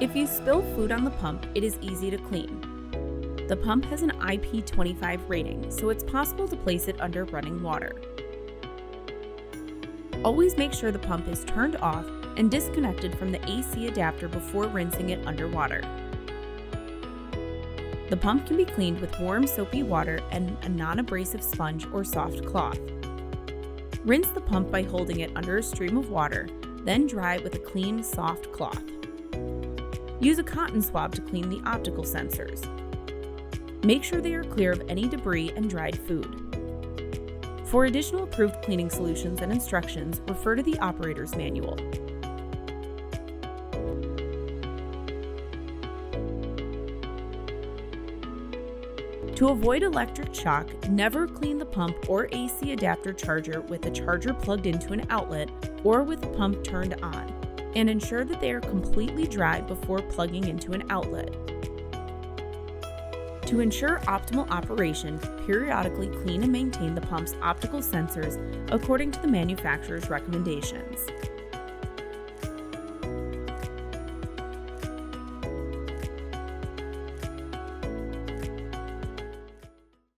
If you spill food on the pump, it is easy to clean. The pump has an IP25 rating, so it's possible to place it under running water. Always make sure the pump is turned off and disconnected from the AC adapter before rinsing it underwater. The pump can be cleaned with warm soapy water and a non-abrasive sponge or soft cloth. Rinse the pump by holding it under a stream of water, then dry with a clean, soft cloth. Use a cotton swab to clean the optical sensors. Make sure they are clear of any debris and dried food. For additional approved cleaning solutions and instructions, refer to the operator's manual. To avoid electric shock, never clean the pump or AC adapter charger with the charger plugged into an outlet or with the pump turned on, and ensure that they are completely dry before plugging into an outlet. To ensure optimal operation, periodically clean and maintain the pump's optical sensors according to the manufacturer's recommendations.